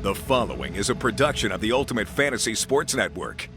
The following is a production of the Ultimate Fantasy Sports Network.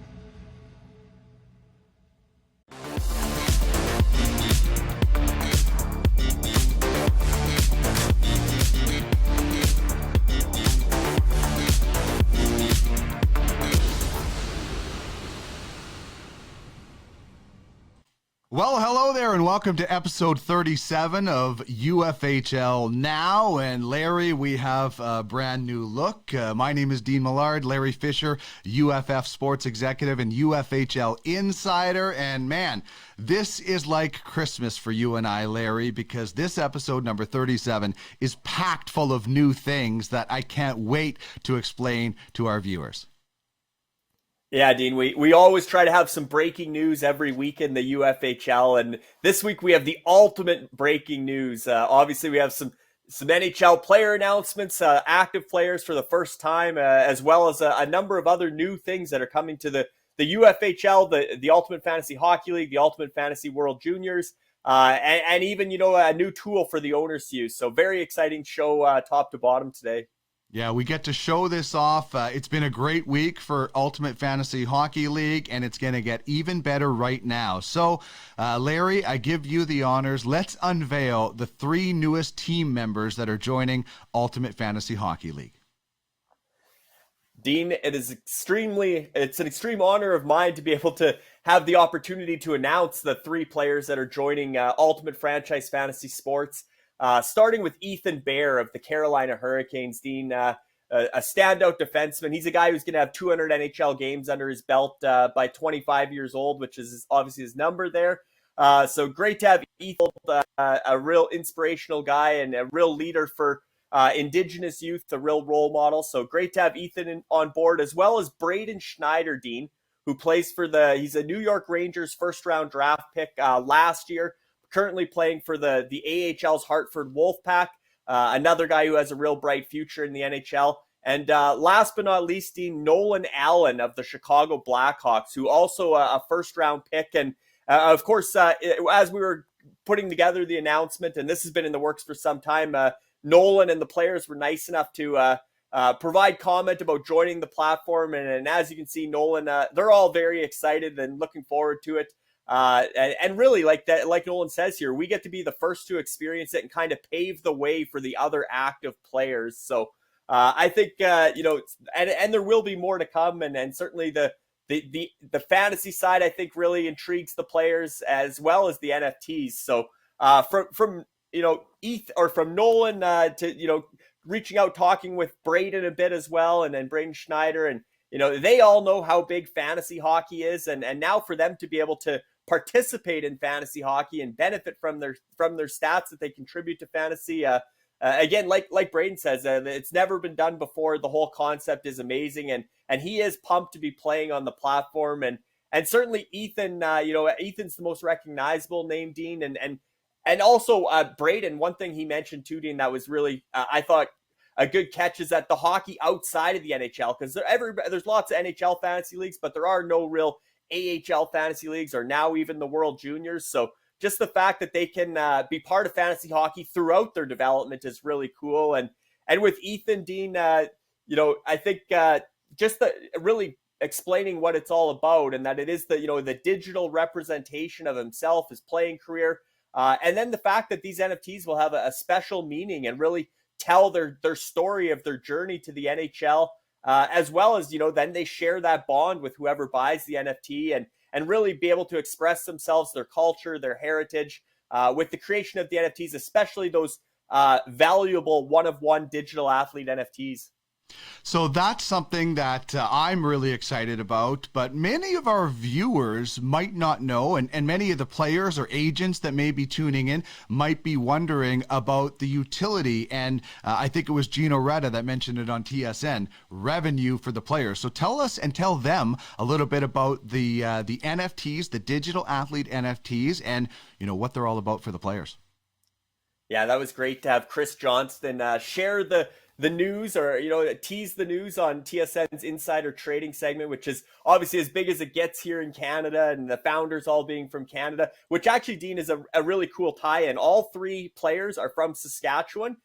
Well, hello there, and welcome to episode 37 of UFHL Now. And Larry, we have a brand new look. My name is Dean Millard, Larry Fisher, UFF Sports Executive and UFHL Insider. And man, this is like Christmas for you and I, Larry, because this episode number 37 is packed full of new things that I can't wait to explain to our viewers. Yeah, Dean, we always try to have some breaking news every week in the UFHL, and this week we have the ultimate breaking news. Obviously, we have some NHL player announcements, active players for the first time, as well as a number of other new things that are coming to the UFHL, the Ultimate Fantasy Hockey League, the Ultimate Fantasy World Juniors, and even, a new tool for the owners to use. So very exciting show top to bottom today. Yeah, we get to show this off. It's been a great week for Ultimate Fantasy Hockey League, and it's going to get even better right now. So, Larry, I give you the honors. Let's unveil the three newest team members that are joining Ultimate Fantasy Hockey League. Dean, it's an extreme honor of mine to be able to have the opportunity to announce the three players that are joining Ultimate Franchise Fantasy Sports. Starting with Ethan Bear of the Carolina Hurricanes, Dean, a standout defenseman. He's a guy who's going to have 200 NHL games under his belt by 25 years old, which is obviously his number there. So great to have Ethan, a real inspirational guy and a real leader for Indigenous youth, a real role model. So great to have Ethan on board, as well as Braden Schneider, Dean, who plays he's a New York Rangers first-round draft pick last year. Currently playing for the AHL's Hartford Wolfpack, another guy who has a real bright future in the NHL. And last but not least, Dean, Nolan Allen of the Chicago Blackhawks, who also a first-round pick. And of course, as we were putting together the announcement, and this has been in the works for some time, Nolan and the players were nice enough to provide comment about joining the platform. And as you can see, Nolan, they're all very excited and looking forward to it. And really, like Nolan says here, we get to be the first to experience it and kind of pave the way for the other active players. So I think and there will be more to come, and certainly the fantasy side, I think, really intrigues the players as well as the NFTs. So from Nolan to reaching out, talking with Braden a bit as well, and then Braden Schneider, and they all know how big fantasy hockey is, and now for them to be able to participate in fantasy hockey and benefit from their stats that they contribute to fantasy. Again, like Braden says, it's never been done before. The whole concept is amazing, and he is pumped to be playing on the platform. And certainly Ethan, Ethan's the most recognizable name, Dean, and also Braden. One thing he mentioned too, Dean, that was really I thought a good catch is that the hockey outside of the NHL, because there's lots of NHL fantasy leagues, but there are no real AHL fantasy leagues, or now even the World Juniors. So just the fact that they can be part of fantasy hockey throughout their development is really cool. And with Ethan, Dean, I think just really explaining what it's all about, and that it is the digital representation of himself, his playing career, and then the fact that these NFTs will have a special meaning and really tell their story of their journey to the NHL. As well as, then they share that bond with whoever buys the NFT and really be able to express themselves, their culture, their heritage, with the creation of the NFTs, especially those valuable one-of-one digital athlete NFTs. So that's something that I'm really excited about, but many of our viewers might not know, and many of the players or agents that may be tuning in might be wondering about the utility, and I think it was Gino Retta that mentioned it on TSN, revenue for the players. So tell us and tell them a little bit about the NFTs, the digital athlete NFTs, and what they're all about for the players. Yeah, that was great to have Chris Johnston share the news, or tease the news on TSN's Insider Trading segment, which is obviously as big as it gets here in Canada, and the founders all being from Canada, which actually, Dean, is a really cool tie-in. All three players are from Saskatchewan,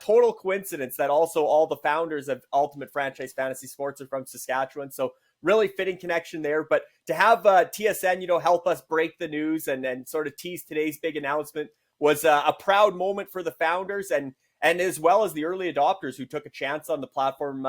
Total coincidence that also all the founders of Ultimate Franchise Fantasy Sports are from Saskatchewan. So really fitting connection there. But to have TSN, help us break the news and sort of tease today's big announcement was a proud moment for the founders and as well as the early adopters who took a chance on the platform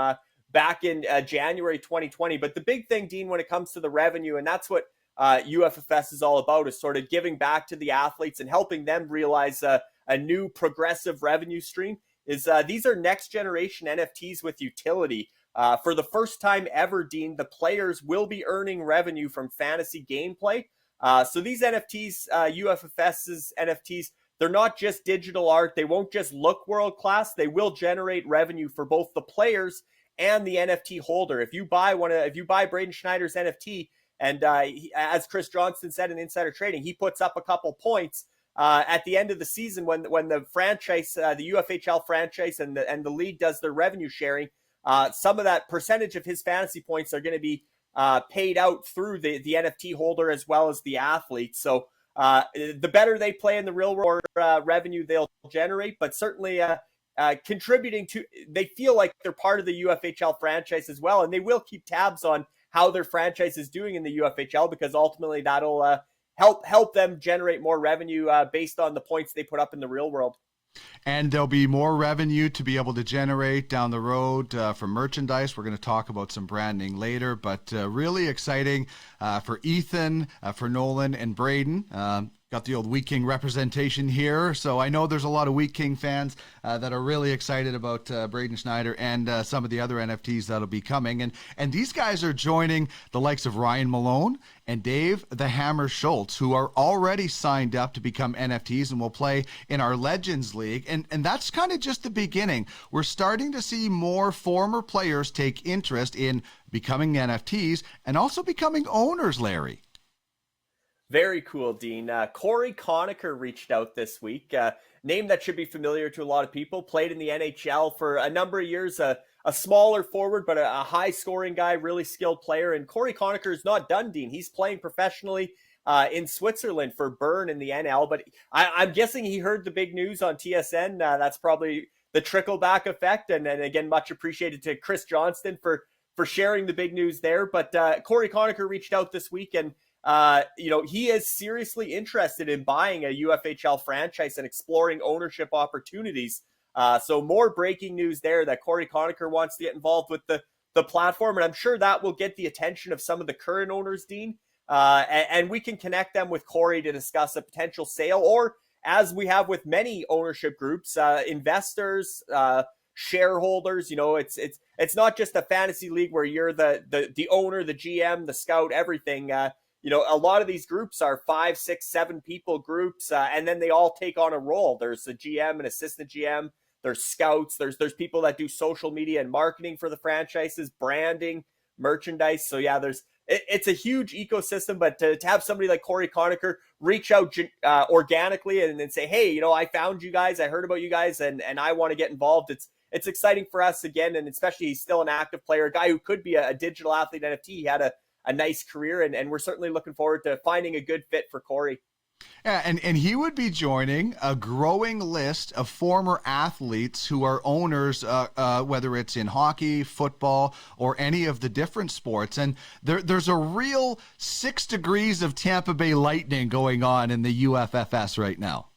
back in January 2020. But the big thing, Dean, when it comes to the revenue, and that's what UFFS is all about, is sort of giving back to the athletes and helping them realize a new progressive revenue stream, is these are next generation NFTs with utility. For the first time ever, Dean, the players will be earning revenue from fantasy gameplay. So these NFTs, UFFS's NFTs, they're not just digital art. They won't just look world class. They will generate revenue for both the players and the NFT holder. If you buy Braden Schneider's NFT, and as Chris Johnston said in Insider Trading, he puts up a couple points at the end of the season when the franchise, the UFHL franchise, and the league does their revenue sharing. Some of that percentage of his fantasy points are going to be paid out through the NFT holder as well as the athlete. So the better they play in the real world, revenue they'll generate, but certainly contributing to, they feel like they're part of the UFHL franchise as well, and they will keep tabs on how their franchise is doing in the UFHL, because ultimately that'll help them generate more revenue based on the points they put up in the real world. And there'll be more revenue to be able to generate down the road from merchandise. We're going to talk about some branding later, but really exciting for Ethan, for Nolan, and Braden. Got the old Wheat King representation here. So I know there's a lot of Wheat King fans that are really excited about Braden Schneider and some of the other NFTs that'll be coming. And these guys are joining the likes of Ryan Malone and Dave the Hammer Schultz, who are already signed up to become NFTs and will play in our Legends League. And that's kind of just the beginning. We're starting to see more former players take interest in becoming NFTs and also becoming owners, Larry. Very cool, Dean. Corey Conacher reached out this week. Name that should be familiar to a lot of people. Played in the NHL for a number of years. A smaller forward, but a high-scoring guy, really skilled player. And Corey Conacher is not done, Dean. He's playing professionally in Switzerland for Bern in the NL. But I'm guessing he heard the big news on TSN. That's probably the trickle-back effect. And again, much appreciated to Chris Johnston for sharing the big news there. But Corey Conacher reached out this week, and he is seriously interested in buying a UFHL franchise and exploring ownership opportunities. So more breaking news there that Corey Conacher wants to get involved with the platform. And I'm sure that will get the attention of some of the current owners, Dean. And we can connect them with Corey to discuss a potential sale, or as we have with many ownership groups, investors, shareholders. It's not just a fantasy league where you're the owner, the GM, the scout, everything. A lot of these groups are 5, 6, 7 people groups, and then they all take on a role. There's a GM, an assistant GM, there's scouts, there's people that do social media and marketing for the franchises, branding, merchandise. So yeah, it's a huge ecosystem, but to have somebody like Corey Conacher reach out organically and then say, hey, I found you guys, I heard about you guys, and I want to get involved. It's exciting for us again, and especially he's still an active player, a guy who could be a digital athlete NFT. He had a nice career, and we're certainly looking forward to finding a good fit for Corey. Yeah, and he would be joining a growing list of former athletes who are owners, whether it's in hockey, football, or any of the different sports. And there's a real 6 degrees of Tampa Bay Lightning going on in the UFFS right now.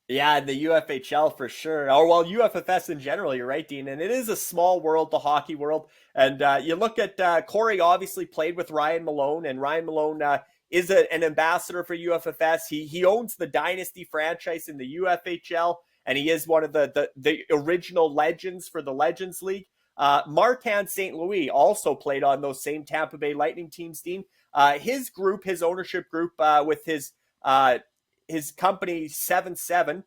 Yeah, the UFHL for sure. Or well, UFFS in general, you're right, Dean. And it is a small world, the hockey world. And you look at Corey obviously played with Ryan Malone, and Ryan Malone is an ambassador for UFFS. He owns the Dynasty franchise in the UFHL, and he is one of the original legends for the Legends League. Martin St. Louis also played on those same Tampa Bay Lightning teams, Dean. His ownership group with his company 7-7,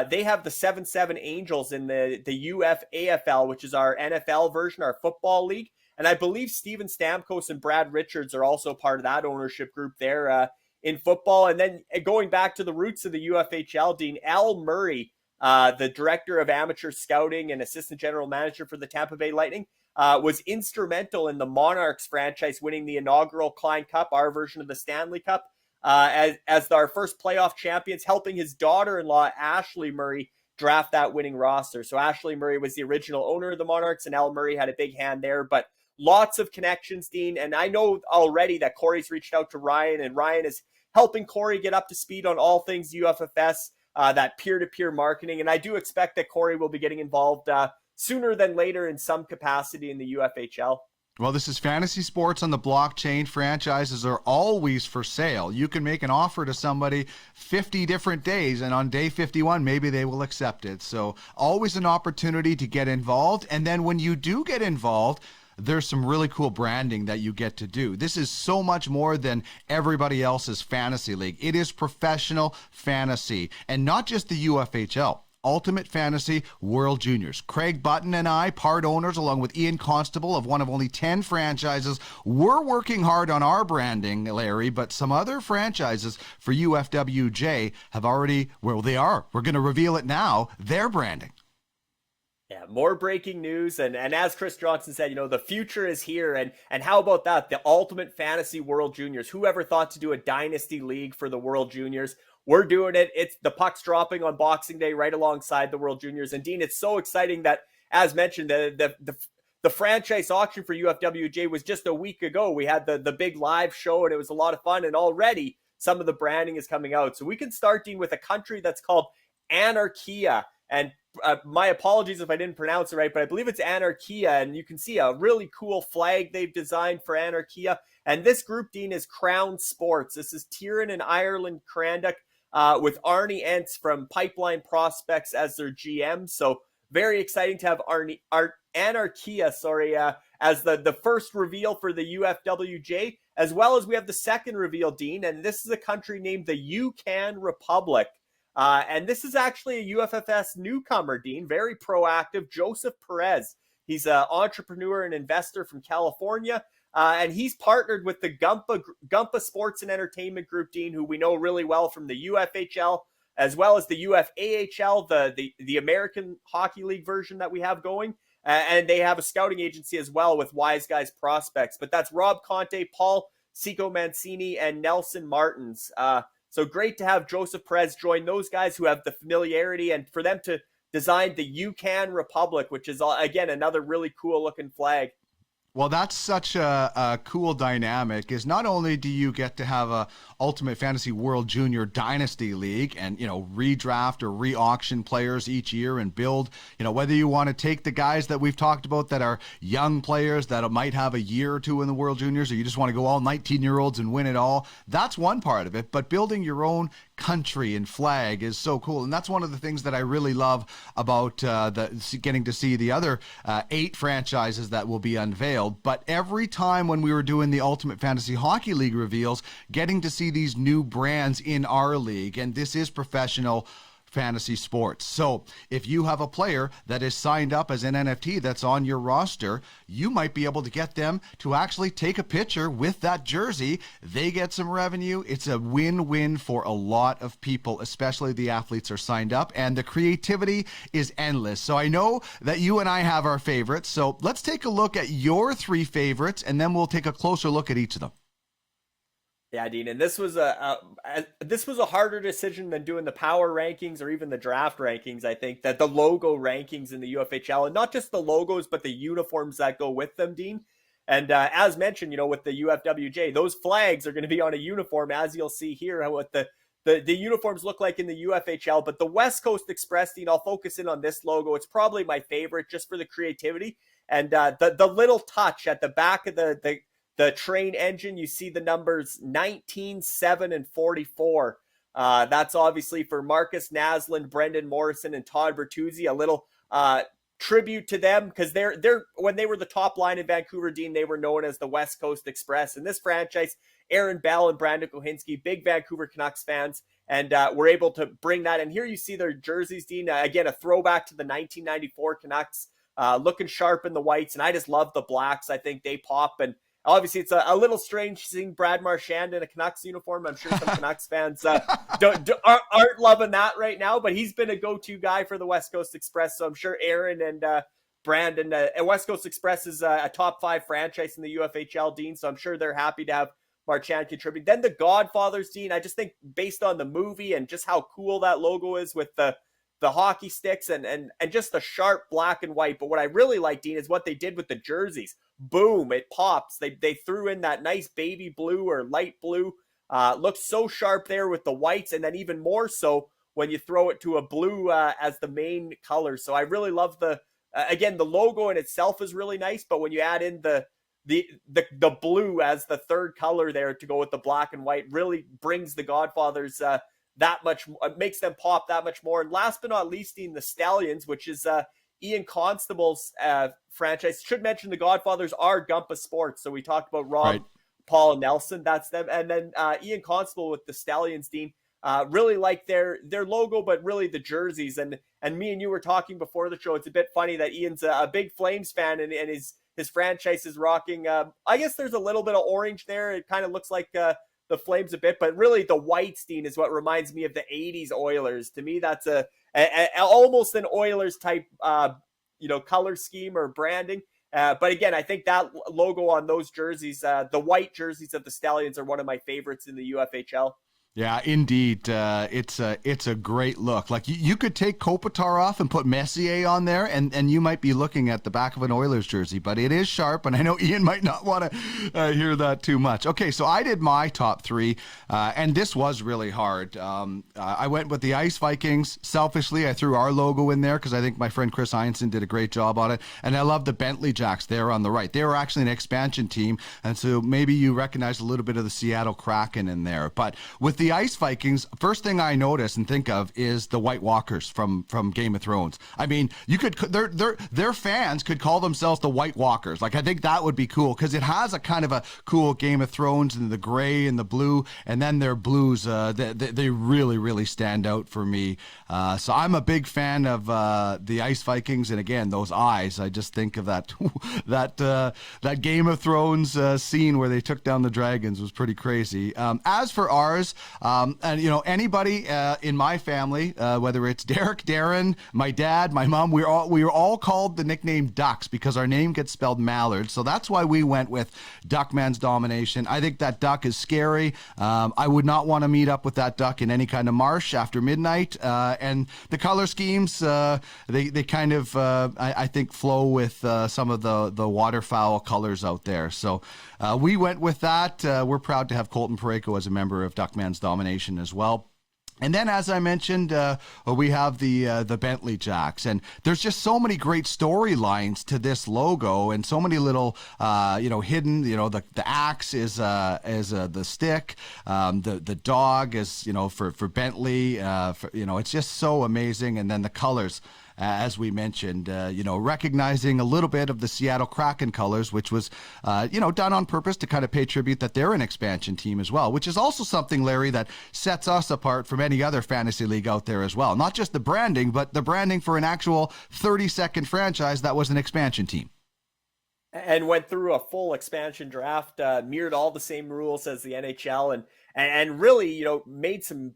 they have the 7-7 Angels in the UFAFL, which is our NFL version, our football league. And I believe Steven Stamkos and Brad Richards are also part of that ownership group there in football. And then going back to the roots of the UFHL, Dean, Al Murray, the director of amateur scouting and assistant general manager for the Tampa Bay Lightning, was instrumental in the Monarchs franchise winning the inaugural Klein Cup, our version of the Stanley Cup, as our first playoff champions, helping his daughter-in-law, Ashley Murray, draft that winning roster. So Ashley Murray was the original owner of the Monarchs, and Al Murray had a big hand there. But lots of connections, Dean. And I know already that Corey's reached out to Ryan, and Ryan is helping Corey get up to speed on all things UFFS, that peer-to-peer marketing. And I do expect that Corey will be getting involved sooner than later in some capacity in the UFHL. Well, this is fantasy sports on the blockchain. Franchises are always for sale. You can make an offer to somebody 50 different days, and on day 51, maybe they will accept it. So always an opportunity to get involved. And then when you do get involved, there's some really cool branding that you get to do. This is so much more than everybody else's fantasy league. It is professional fantasy, and not just the UFHL. Ultimate Fantasy World Juniors. Craig Button and I, part owners, along with Ian Constable of one of only 10 franchises, we're working hard on our branding, Larry, but some other franchises for UFWJ have already, well, they are. We're going to reveal it now, their branding. Yeah, more breaking news. And as Chris Johnson said, the future is here. And how about that? The Ultimate Fantasy World Juniors. Whoever thought to do a dynasty league for the World Juniors? We're doing it. It's the puck's dropping on Boxing Day right alongside the World Juniors. And Dean, it's so exciting that, as mentioned, the franchise auction for UFWJ was just a week ago. We had the big live show, and it was a lot of fun. And already some of the branding is coming out. So we can start, Dean, with a country that's called Anarchia. And my apologies if I didn't pronounce it right, but I believe it's Anarchia. And you can see a really cool flag they've designed for Anarchia. And this group, Dean, is Crown Sports. This is Tyrone and Ireland Cranduk, with Arnie Entz from Pipeline Prospects as their GM. So very exciting to have Anarchia, as the first reveal for the UFWJ, as well as we have the second reveal, Dean, and this is a country named the Yukon Republic. And this is actually a UFFS newcomer, Dean, very proactive, Joseph Perez. He's an entrepreneur and investor from California. And he's partnered with the Gumpa Sports and Entertainment Group, Dean, who we know really well from the UFHL, as well as the UFAHL, the American Hockey League version that we have going. And they have a scouting agency as well with Wise Guys Prospects. But that's Rob Conte, Paul Sico Mancini, and Nelson Martins. So great to have Joseph Perez join those guys who have the familiarity, and for them to design the Yukon Republic, which is, again, another really cool looking flag. Well, that's such a cool dynamic, is not only do you get to have a Ultimate Fantasy World Junior Dynasty League and, redraft or re-auction players each year and build, whether you want to take the guys that we've talked about that are young players that might have a year or two in the World Juniors, or you just want to go all 19-year-olds and win it all. That's one part of it, but building your own country and flag is so cool. And that's one of the things that I really love about getting to see the other 8 franchises that will be unveiled. But every time when we were doing the Ultimate Fantasy Hockey League reveals, getting to see these new brands in our league, and this is professional fantasy sports. So if you have a player that is signed up as an NFT that's on your roster, you might be able to get them to actually take a picture with that jersey. They get some revenue. It's a win-win for a lot of people, especially the athletes are signed up, and the creativity is endless. So I know that you and I have our favorites. So let's take a look at your 3 favorites, and then we'll take a closer look at each of them. Yeah, Dean, and this was a harder decision than doing the power rankings or even the draft rankings. I think that the logo rankings in the UFHL, and not just the logos, but the uniforms that go with them, Dean. And as mentioned, with the UFWJ, those flags are going to be on a uniform, as you'll see here, what the uniforms look like in the UFHL. But the West Coast Express, Dean, I'll focus in on this logo. It's probably my favorite just for the creativity and the little touch at the back of the train engine. You see the numbers 19, 7, and 44. That's obviously for Marcus Naslund, Brendan Morrison, and Todd Bertuzzi. A little tribute to them, because they're when they were the top line in Vancouver, Dean, they were known as the West Coast Express. And this franchise, Aaron Bell and Brandon Kohinski, big Vancouver Canucks fans, and we're able to bring that. And here you see their jerseys, Dean. Again, a throwback to the 1994 Canucks, looking sharp in the whites. And I just love the blacks. I think they pop. And obviously, it's a little strange seeing Brad Marchand in a Canucks uniform. I'm sure some Canucks fans aren't loving that right now, but he's been a go-to guy for the West Coast Express. So I'm sure Aaron and Brandon, West Coast Express is a top 5 franchise in the UFHL, Dean. So I'm sure they're happy to have Marchand contribute. Then the Godfathers, Dean. I just think based on the movie and just how cool that logo is with the the hockey sticks and just the sharp black and white. But what I really like, Dean, is what they did with the jerseys. Boom, it pops. They threw in that nice baby blue or light blue. Looks so sharp there with the whites, and then even more so when you throw it to a blue as the main color. So I really love again, the logo in itself is really nice, but when you add in the blue as the third color there to go with the black and white, really brings the Godfathers that much, makes them pop that much more. And last but not least, the Stallions, which is Ian Constable's franchise. Should mention the Godfathers are Gumpa Sports. So we talked about Rob, right, Paul, and Nelson. That's them. And then Ian Constable with the Stallions, Dean. Really like their logo, but really the jerseys. And me and you were talking before the show. It's a bit funny that Ian's a big Flames fan, and his franchise is rocking. I guess there's a little bit of orange there. It kind of looks like the Flames a bit, but really the white, Steen, is what reminds me of the 80s Oilers. To me, that's a almost an Oilers type, color scheme or branding. But again, I think that logo on those jerseys, the white jerseys of the Stallions, are one of my favorites in the UFHL. Yeah, indeed. It's a great look. Like you could take Kopitar off and put Messier on there, and you might be looking at the back of an Oilers jersey, but it is sharp, and I know Ian might not want to hear that too much. Okay, so I did my top three, and this was really hard. I went with the Ice Vikings. Selfishly, I threw our logo in there because I think my friend Chris Heinsohn did a great job on it, and I love the Bentley Jacks there on the right. They were actually an expansion team, and so maybe you recognize a little bit of the Seattle Kraken in there. But with the Ice Vikings, first thing I notice and think of is the White Walkers from Game of Thrones. I mean, you could their fans could call themselves the White Walkers. Like, I think that would be cool because it has a kind of a cool Game of Thrones and the gray and the blue, and then their blues. They really stand out for me. So I'm a big fan of the Ice Vikings, and again, those eyes. I just think of that that Game of Thrones scene where they took down the dragons was pretty crazy. As for ours. And anybody in my family, whether it's Derek, Darren, my dad, my mom, we were all called the nickname Ducks because our name gets spelled Mallard. So that's why we went with Duckman's Domination. I think that duck is scary. I would not want to meet up with that duck in any kind of marsh after midnight. And the color schemes, they kind of, I think, flow with some of the waterfowl colors out there. So we went with that. We're proud to have Colton Parayko as a member of Duckman's Domination as well. And then, as I mentioned, we have the Bentley Jacks, and there's just so many great storylines to this logo, and so many little, hidden. The axe is the stick, the dog is for Bentley. It's just so amazing, and then the colors. As we mentioned, recognizing a little bit of the Seattle Kraken colors, which was, done on purpose to kind of pay tribute that they're an expansion team as well, which is also something, Larry, that sets us apart from any other fantasy league out there as well. Not just the branding, but the branding for an actual 30-second franchise that was an expansion team. And went through a full expansion draft, mirrored all the same rules as the NHL, and really, made some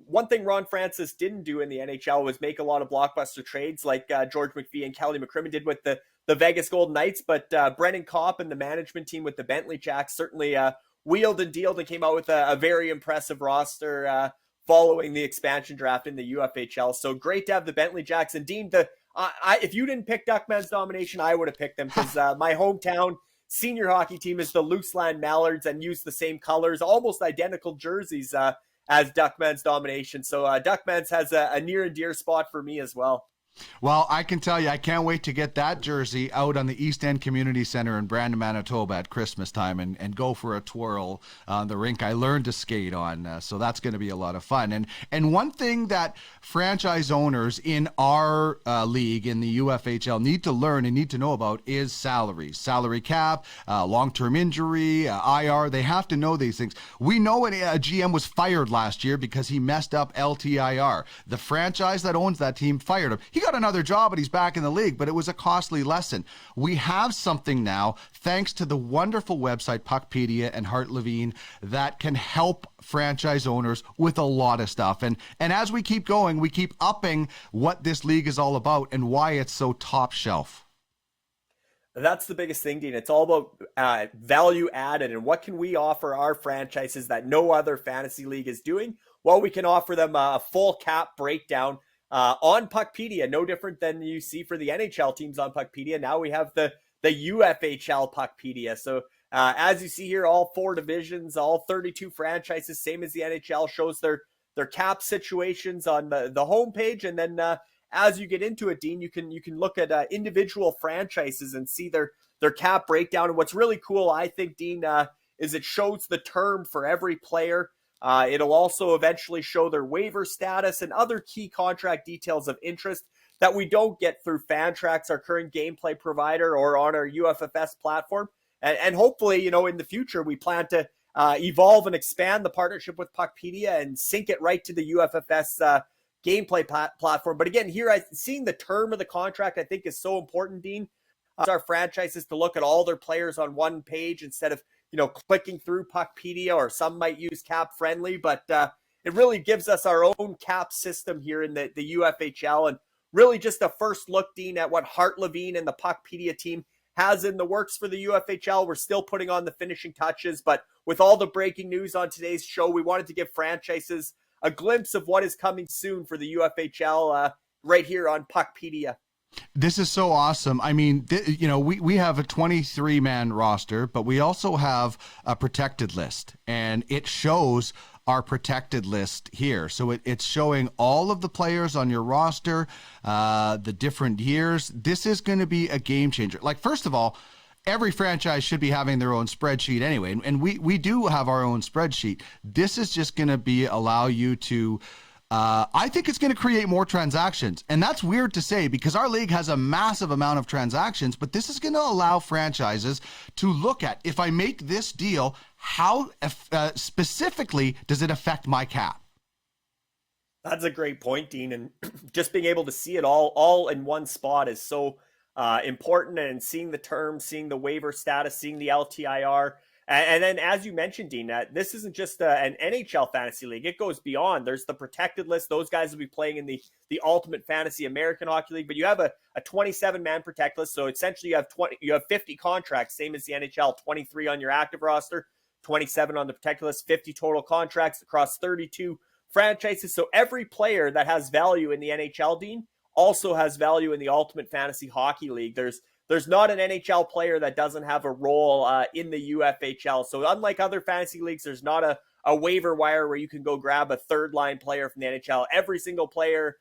One thing Ron Francis didn't do in the NHL was make a lot of blockbuster trades like George McPhee and Kelly McCrimmon did with the Vegas Golden Knights, but Brennan Kopp and the management team with the Bentley Jacks certainly wheeled and dealed and came out with a very impressive roster following the expansion draft in the UFHL. So great to have the Bentley Jacks. And Dean, if you didn't pick Duckman's Domination, I would have picked them because my hometown senior hockey team is the Looseland Mallards and use the same colors, almost identical jerseys as Duckman's Domination. So Duckman's has a near and dear spot for me as well. Well, I can tell you, I can't wait to get that jersey out on the East End Community Center in Brandon, Manitoba at Christmas time and go for a twirl on the rink I learned to skate on. So that's going to be a lot of fun. And one thing that franchise owners in our league, in the UFHL, need to learn and need to know about is salaries, salary cap, long-term injury, IR. They have to know these things. We know a GM was fired last year because he messed up LTIR. The franchise that owns that team fired him. He got another job and he's back in the league, but it was a costly lesson. We have something now, thanks to the wonderful website Puckpedia and Hart Levine, that can help franchise owners with a lot of stuff. And as we keep going, we keep upping what this league is all about and why it's so top shelf. That's the biggest thing, Dean. It's all about value added and what can we offer our franchises that no other fantasy league is doing? Well, we can offer them a full cap breakdown on Puckpedia, no different than you see for the NHL teams on Puckpedia. Now we have the UFHL Puckpedia. So as you see here, all 4 divisions, all 32 franchises, same as the NHL, shows their cap situations on the homepage. And then as you get into it, Dean, you can look at individual franchises and see their cap breakdown. And what's really cool, I think, Dean, is it shows the term for every player. It'll also eventually show their waiver status and other key contract details of interest that we don't get through Fantrax, our current gameplay provider, or on our UFFS platform. And hopefully, in the future, we plan to evolve and expand the partnership with Puckpedia and sync it right to the UFFS gameplay platform. But again, here, seeing the term of the contract, I think, is so important, Dean. Our franchises to look at all their players on one page instead of clicking through Puckpedia, or some might use Cap Friendly, but it really gives us our own cap system here in the UFHL, and really just a first look, Dean, at what Hart Levine and the Puckpedia team has in the works for the UFHL. We're still putting on the finishing touches, but with all the breaking news on today's show, we wanted to give franchises a glimpse of what is coming soon for the UFHL right here on Puckpedia. This is so awesome. I mean, we have a 23-man roster, but we also have a protected list, and it shows our protected list here. So it's showing all of the players on your roster, the different years. This is going to be a game changer. Like, first of all, every franchise should be having their own spreadsheet anyway, and we do have our own spreadsheet. This is just going to allow you to I think it's going to create more transactions. And that's weird to say because our league has a massive amount of transactions, but this is going to allow franchises to look at, if I make this deal, how specifically does it affect my cap? That's a great point, Dean. And just being able to see it all in one spot is so important. And seeing the terms, seeing the waiver status, seeing the LTIR. And then, as you mentioned, Dean, this isn't just an NHL fantasy league. It goes beyond. There's the protected list. Those guys will be playing in the Ultimate Fantasy American Hockey League. But you have a 27-man protect list. So essentially, you have 50 contracts, same as the NHL. 23 on your active roster, 27 on the protected list, 50 total contracts across 32 franchises. So every player that has value in the NHL, Dean, also has value in the Ultimate Fantasy Hockey League. There's not an NHL player that doesn't have a role in the UFHL. So unlike other fantasy leagues, there's not a waiver wire where you can go grab a third-line player from the NHL. Every single player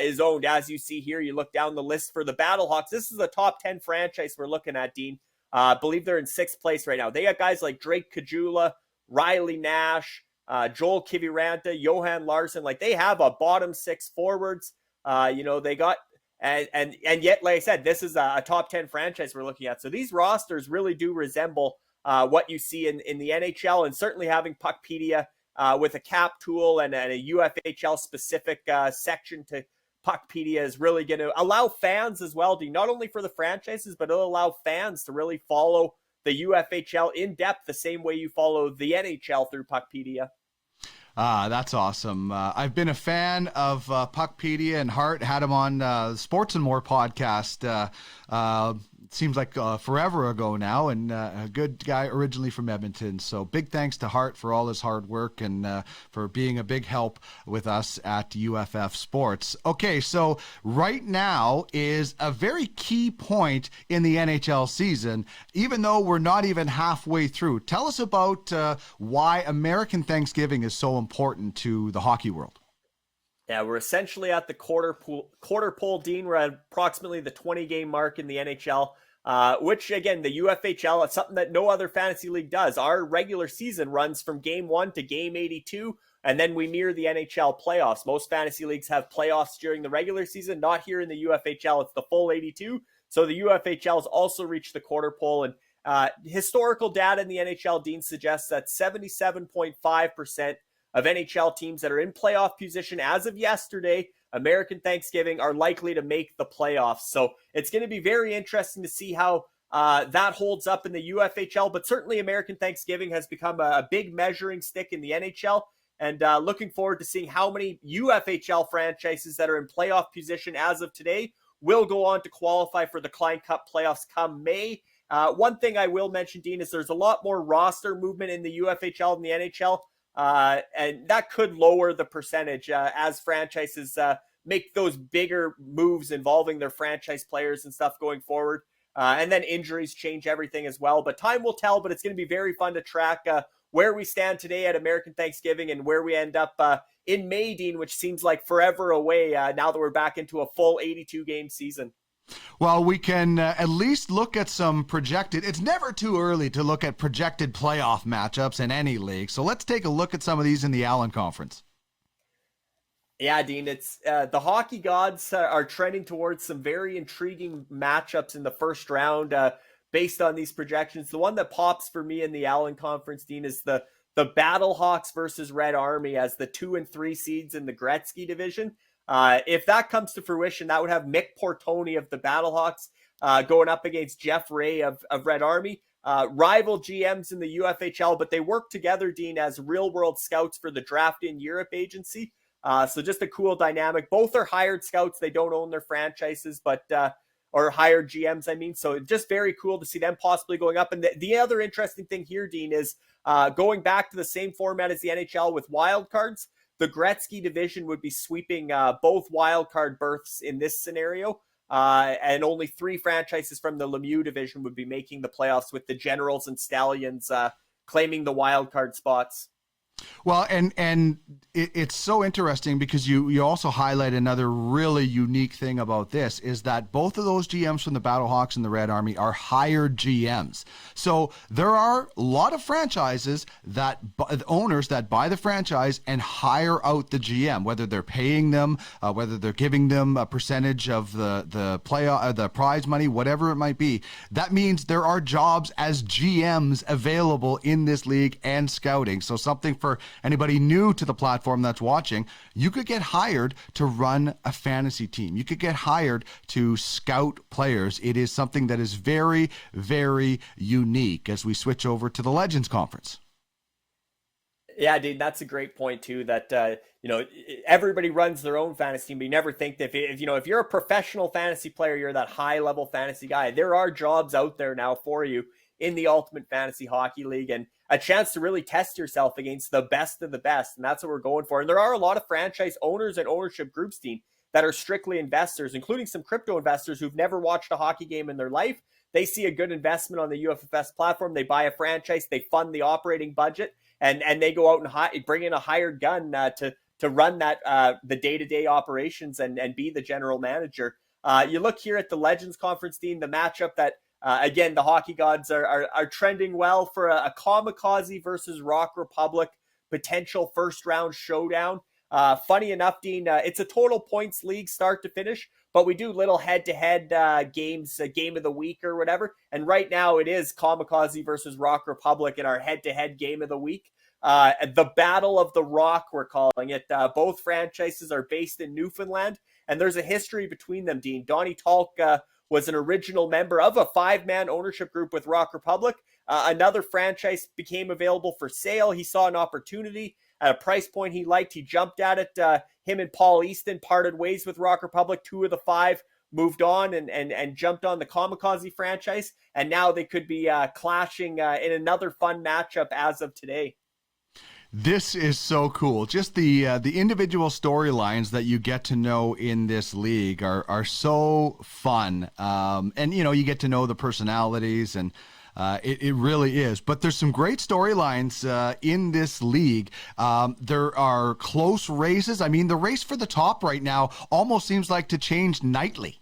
is owned. As you see here, you look down the list for the Battlehawks. This is the top 10 franchise we're looking at, Dean. I believe they're in 6th place right now. They got guys like Drake Kajula, Riley Nash, Joel Kiviranta, Johan Larsson. Like, they have a bottom 6 forwards. They got... And yet, like I said, this is a top 10 franchise we're looking at. So these rosters really do resemble what you see in the NHL, and certainly having Puckpedia with a cap tool and a UFHL specific section to Puckpedia is really going to allow fans as well, not only for the franchises, but it'll allow fans to really follow the UFHL in depth the same way you follow the NHL through Puckpedia. That's awesome. I've been a fan of Puckpedia, and Hart had him on Sports and More podcast. Seems like forever ago now, and a good guy originally from Edmonton. So big thanks to Hart for all his hard work and for being a big help with us at UFF Sports. Okay, so right now is a very key point in the NHL season, even though we're not even halfway through. Tell us about why American Thanksgiving is so important to the hockey world. Yeah, we're essentially at the quarterpole, Dean. We're at approximately the 20-game mark in the NHL, which, again, the UFHL, it's something that no other fantasy league does. Our regular season runs from game 1 to game 82, and then we mirror the NHL playoffs. Most fantasy leagues have playoffs during the regular season. Not here in the UFHL. It's the full 82. So the UFHL has also reached the quarterpole. And historical data in the NHL, Dean, suggests that 77.5% of NHL teams that are in playoff position as of yesterday, American Thanksgiving, are likely to make the playoffs. So it's going to be very interesting to see how that holds up in the UFHL, but certainly American Thanksgiving has become a big measuring stick in the NHL, and looking forward to seeing how many UFHL franchises that are in playoff position as of today will go on to qualify for the Klein Cup playoffs come May. One thing I will mention, Dean, is there's a lot more roster movement in the UFHL than the NHL. And that could lower the percentage as franchises make those bigger moves involving their franchise players and stuff going forward. And then injuries change everything as well. But time will tell, but it's going to be very fun to track where we stand today at American Thanksgiving and where we end up in May, Dean, which seems like forever away now that we're back into a full 82-game season. Well, we can at least look at some projected. It's never too early to look at projected playoff matchups in any league. So let's take a look at some of these in the Allen Conference. Yeah, Dean, it's the hockey gods are trending towards some very intriguing matchups in the first round based on these projections. The one that pops for me in the Allen Conference, Dean, is the Battlehawks versus Red Army as the 2 and 3 seeds in the Gretzky division. If that comes to fruition, that would have Mick Portoni of the Battlehawks going up against Jeff Ray of Red Army. Rival GMs in the UFHL, but they work together, Dean, as real-world scouts for the Draft in Europe agency. So just a cool dynamic. Both are hired scouts. They don't own their franchises, but or hired GMs, I mean. So just very cool to see them possibly going up. And the other interesting thing here, Dean, is going back to the same format as the NHL with wild cards. The Gretzky division would be sweeping both wild card berths in this scenario. And only 3 franchises from the Lemieux division would be making the playoffs, with the Generals and Stallions claiming the wild card spots. Well, and it's so interesting because you also highlight another really unique thing about this is that both of those GMs from the Battlehawks and the Red Army are hired GMs. So there are a lot of franchises owners that buy the franchise and hire out the GM, whether they're paying them, whether they're giving them a percentage of the prize money, whatever it might be. That means there are jobs as GMs available in this league and scouting. So something for anybody new to the platform that's watching, you could get hired to run a fantasy team. You could get hired to scout players. It is something that is very, very unique as we switch over to the Legends Conference. Yeah, dude, that's a great point too. That everybody runs their own fantasy team, but you never think that if you're a professional fantasy player, you're that high level fantasy guy. There are jobs out there now for you in the Ultimate Fantasy Hockey League, and a chance to really test yourself against the best of the best. And that's what we're going for. And there are a lot of franchise owners and ownership groups, Dean, that are strictly investors, including some crypto investors who've never watched a hockey game in their life. They see a good investment on the UFFS platform. They buy a franchise, they fund the operating budget, and they go out and bring in a hired gun to run that the day-to-day operations and be the general manager. You look here at the Legends Conference, Dean, the matchup that again, the hockey gods are trending well for a Kamikaze versus Rock Republic potential first round showdown. Funny enough, Dean, it's a total points league start to finish, but we do little head-to-head games, game of the week or whatever. And right now it is Kamikaze versus Rock Republic in our head-to-head game of the week. The Battle of the Rock, we're calling it. Both franchises are based in Newfoundland, and there's a history between them, Dean. Donnie Talk was an original member of a 5-man ownership group with Rock Republic. Another franchise became available for sale. He saw an opportunity at a price point he liked. He jumped at it. Him and Paul Easton parted ways with Rock Republic. 2 of the 5 moved on and jumped on the Kamikaze franchise. And now they could be clashing in another fun matchup as of today. This is so cool. Just the individual storylines that you get to know in this league are so fun. And, you get to know the personalities, and it really is. But there's some great storylines in this league. There are close races. I mean, the race for the top right now almost seems like to change nightly.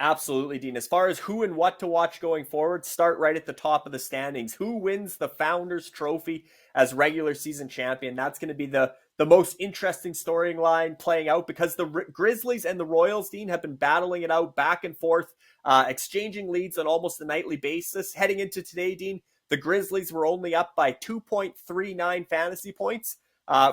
Absolutely, Dean. As far as who and what to watch going forward, start right at the top of the standings. Who wins the Founders Trophy as regular season champion? That's going to be the most interesting storyline playing out, because the Grizzlies and the Royals, Dean, have been battling it out back and forth, exchanging leads on almost a nightly basis. Heading into today, Dean, the Grizzlies were only up by 2.39 fantasy points.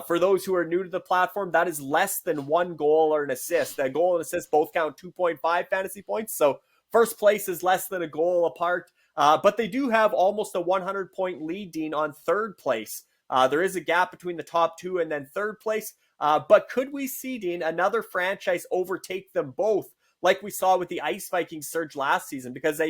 For those who are new to the platform, that is less than 1 goal or an assist. A goal and assist both count 2.5 fantasy points. So first place is less than a goal apart. But they do have almost a 100-point lead, Dean, on third place. There is a gap between the top 2 and then third place. But could we see, Dean, another franchise overtake them both, like we saw with the Ice Vikings surge last season? Because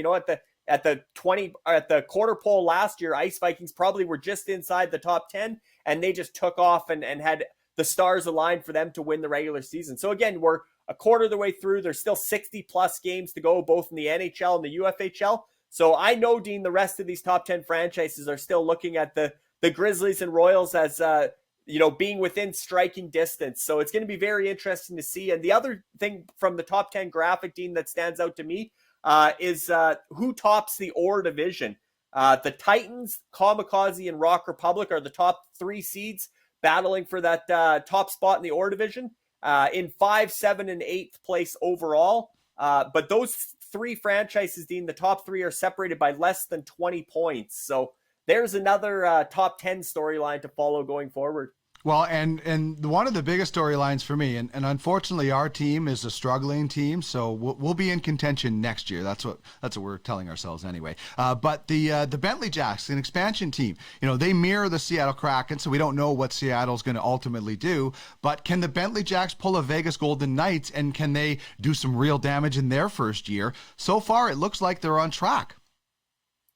at the Quarterpole last year, Ice Vikings probably were just inside the top 10, and they just took off and had the stars aligned for them to win the regular season. So again, we're a quarter of the way through. There's still 60 plus games to go, both in the NHL and the UFHL. So I know, Dean, the rest of these top 10 franchises are still looking at the Grizzlies and Royals as, being within striking distance. So it's going to be very interesting to see. And the other thing from the top 10 graphic, Dean, that stands out to me is who tops the OR division. The Titans, Kamikaze, and Rock Republic are the top 3 seeds battling for that top spot in the OR division in 5, 7, and 8th place overall. But those 3 franchises, Dean, the top 3 are separated by less than 20 points. So there's another top 10 storyline to follow going forward. Well, and one of the biggest storylines for me, and unfortunately our team is a struggling team, so we'll be in contention next year. That's what we're telling ourselves anyway. But the Bentley Jacks, an expansion team, they mirror the Seattle Kraken, so we don't know what Seattle's going to ultimately do. But can the Bentley Jacks pull a Vegas Golden Knights, and can they do some real damage in their first year? So far, it looks like they're on track.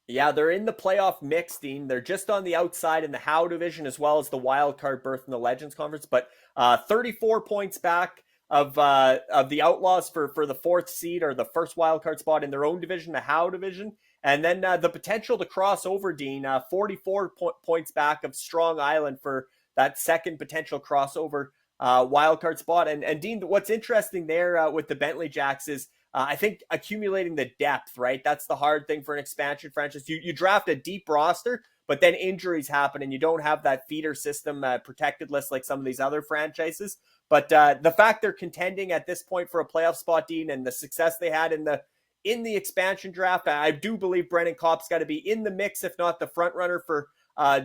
Yeah, they're in the playoff mix, Dean. They're just on the outside in the Howe division as well as the wild card berth in the Legends Conference, but 34 points back of the Outlaws for the 4th seed or the first wild card spot in their own division, the Howe division. And then the potential to cross over, Dean, 44 points back of Strong Island for that second potential crossover wild card spot. And Dean, what's interesting there with the Bentley Jacks is I think accumulating the depth, right? That's the hard thing for an expansion franchise. You draft a deep roster, but then injuries happen and you don't have that feeder system protected list like some of these other franchises. But the fact they're contending at this point for a playoff spot, Dean, and the success they had in the expansion draft, I do believe Brennan Kopp's got to be in the mix, if not the front runner for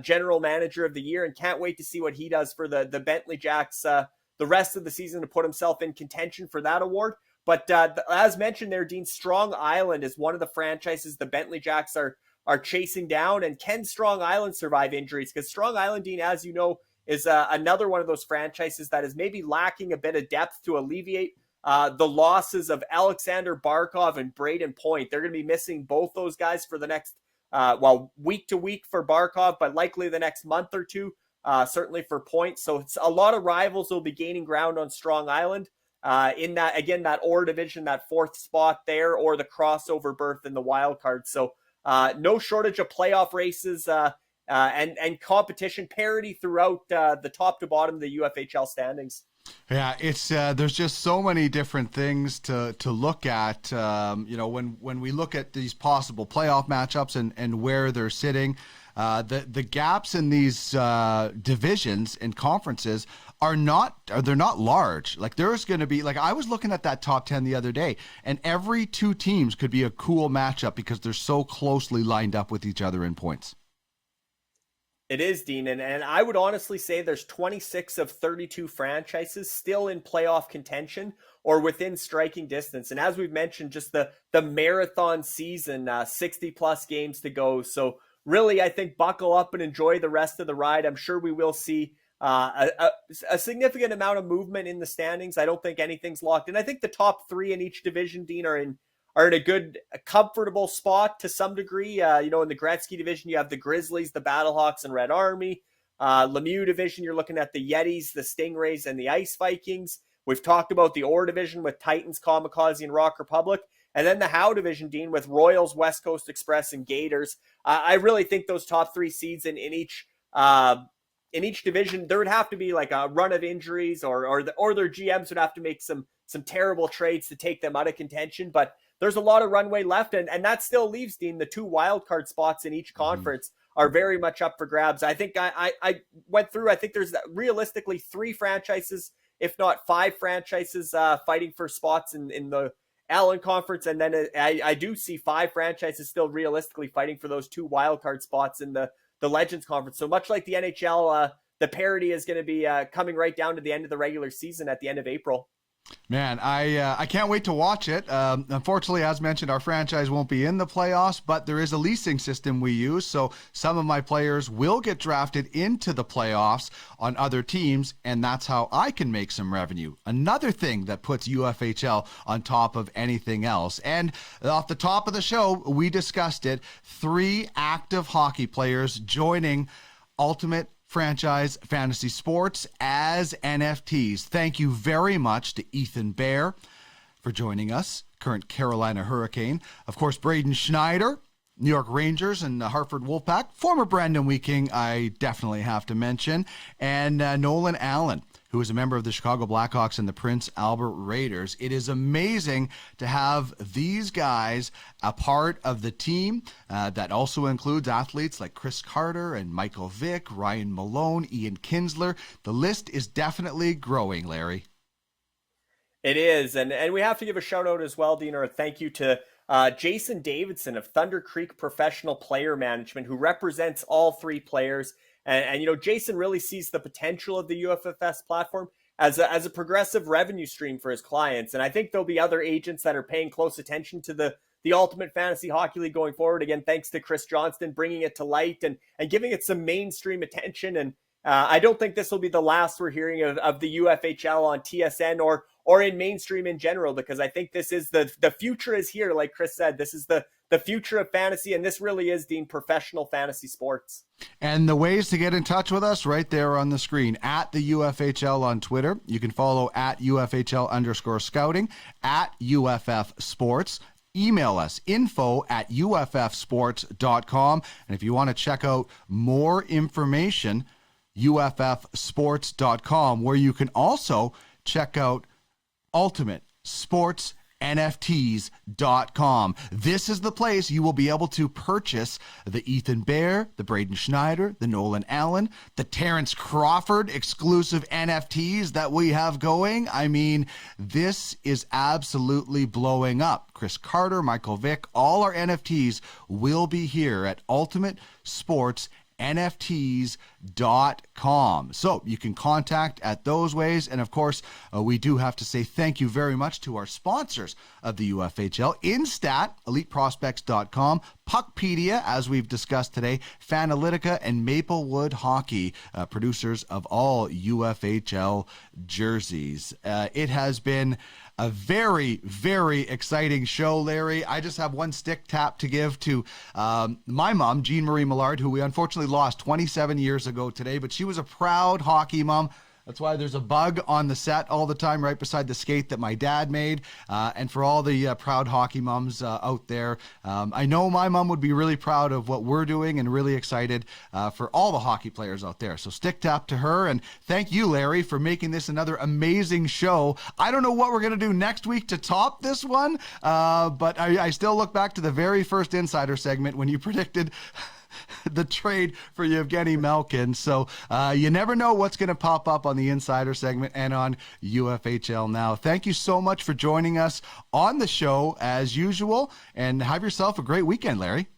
general manager of the year, and can't wait to see what he does for the Bentley Jacks the rest of the season to put himself in contention for that award. But as mentioned there, Dean, Strong Island is one of the franchises the Bentley Jacks are chasing down. And can Strong Island survive injuries? Because Strong Island, Dean, as you know, is another one of those franchises that is maybe lacking a bit of depth to alleviate the losses of Alexander Barkov and Braden Point. They're going to be missing both those guys for the next, week to week for Barkov, but likely the next month or two, certainly for Point. So it's a lot of rivals will be gaining ground on Strong Island. In that, again, that OR division, that 4th spot there, or the crossover berth in the wild card. So no shortage of playoff races and competition parity throughout the top to bottom of the UFHL standings. Yeah, it's there's just so many different things to look at. When we look at these possible playoff matchups and where they're sitting, the gaps in these divisions and conferences they're not large. Like there's going to be, like I was looking at that top 10 the other day, and every 2 teams could be a cool matchup because they're so closely lined up with each other in points. It is, Dean, and I would honestly say there's 26 of 32 franchises still in playoff contention or within striking distance. And as we've mentioned, just the marathon season, 60 plus games to go. So really, I think buckle up and enjoy the rest of the ride. I'm sure we will see a significant amount of movement in the standings. I don't think anything's locked in. I think the top 3 in each division, Dean, are in a good, comfortable spot to some degree. In the Gretzky division, you have the Grizzlies, the Battlehawks, and Red Army. Lemieux division, you're looking at the Yetis, the Stingrays, and the Ice Vikings. We've talked about the OR division with Titans, Kamikaze, and Rock Republic. And then the Howe division, Dean, with Royals, West Coast Express, and Gators. I really think those top 3 seeds in each division, there would have to be like a run of injuries, or their GMs would have to make some terrible trades to take them out of contention. But there's a lot of runway left, and that still leaves, Dean, the 2 wildcard spots in each conference are very much up for grabs. I think I went through, I think there's realistically 3 franchises, if not 5 franchises fighting for spots in the Allen Conference, and then I do see 5 franchises still realistically fighting for those 2 wildcard spots in the Legends Conference. So much like the NHL, the parity is going to be coming right down to the end of the regular season at the end of April. Man, I can't wait to watch it. Unfortunately, as mentioned, our franchise won't be in the playoffs, but there is a leasing system we use, so some of my players will get drafted into the playoffs on other teams, and that's how I can make some revenue. Another thing that puts UFHL on top of anything else. And off the top of the show, we discussed it, 3 active hockey players joining Ultimate franchise fantasy sports as NFTs. Thank you very much to Ethan Bear for joining us, current Carolina Hurricane. Of course, Braden Schneider, New York Rangers and the Hartford Wolfpack. Former Brandon Weeking, I definitely have to mention. And Nolan Allen, who is a member of the Chicago Blackhawks and the Prince Albert Raiders. It is amazing to have these guys a part of the team that also includes athletes like Chris Carter and Michael Vick, Ryan Malone, Ian Kinsler. The list is definitely growing, Larry. It is, and we have to give a shout out as well, Dean, or a thank you to Jason Davidson of Thunder Creek Professional Player Management, who represents all three players. And you know, Jason really sees the potential of the UFFS platform as a progressive revenue stream for his clients. And I think there'll be other agents that are paying close attention to the Ultimate Fantasy Hockey League going forward. Again, thanks to Chris Johnston bringing it to light and giving it some mainstream attention. And I don't think this will be the last we're hearing of the UFHL on TSN or in mainstream in general, because I think this is the future is here. Like Chris said, this is the future of fantasy, and this really is, Dean, professional fantasy sports. And the ways to get in touch with us right there on the screen. At the UFHL on Twitter. You can follow at UFHL_scouting, at UFF Sports. Email us, info@uffsports.com. And if you want to check out more information, uffsports.com, where you can also check out Ultimate Sports NFTs.com. This is the place you will be able to purchase the Ethan Bear, the Braden Schneider, the Nolan Allen, the Terrence Crawford exclusive NFTs that we have going. I mean, this is absolutely blowing up. Chris Carter, Michael Vick, all our NFTs will be here at Ultimate Sports NFTs.com. So you can contact at those ways. And of course, we do have to say thank you very much to our sponsors of the UFHL, Instat, EliteProspects.com, Puckpedia, as we've discussed today, Fanalytica, and Maplewood Hockey, producers of all UFHL jerseys. It has been a very, very exciting show, Larry. I just have one stick tap to give to my mom, Jean Marie Millard, who we unfortunately lost 27 years ago today, but she was a proud hockey mom. That's why there's a bug on the set all the time right beside the skate that my dad made. And for all the proud hockey moms out there, I know my mom would be really proud of what we're doing and really excited for all the hockey players out there. So stick tap to her. And thank you, Larry, for making this another amazing show. I don't know what we're going to do next week to top this one, but I still look back to the very first Insider segment when you predicted the trade for Evgeny Malkin. So you never know what's going to pop up on the Insider segment and on UFHL Now. Thank you so much for joining us on the show as usual, and have yourself a great weekend, Larry.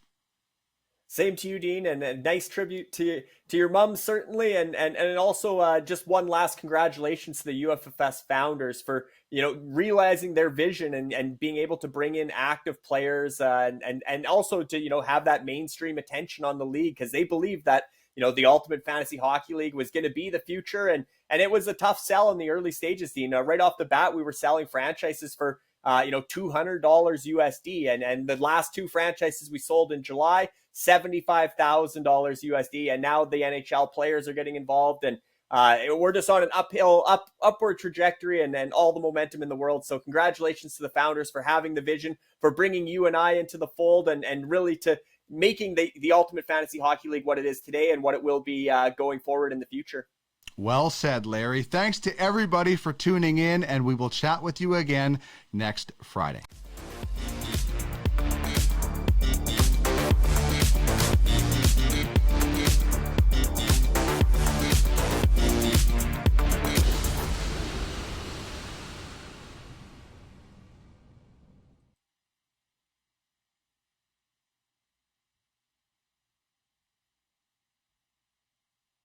Same to you, Dean, and a nice tribute to your mom, certainly, and also just one last congratulations to the UFFS founders for, you know, realizing their vision and being able to bring in active players and also to, you know, have that mainstream attention on the league, because they believe that, you know, the Ultimate Fantasy Hockey League was going to be the future, and it was a tough sell in the early stages, Dean. Right off the bat, we were selling franchises for $200 USD, and the last two franchises we sold in July, $75,000 USD, and now the NHL players are getting involved, and we're just on an upward trajectory and all the momentum in the world. So congratulations to the founders for having the vision, for bringing you and I into the fold, and really to making the Ultimate Fantasy Hockey League what it is today and what it will be going forward in the future. Well said, Larry. Thanks to everybody for tuning in, and we will chat with you again next Friday.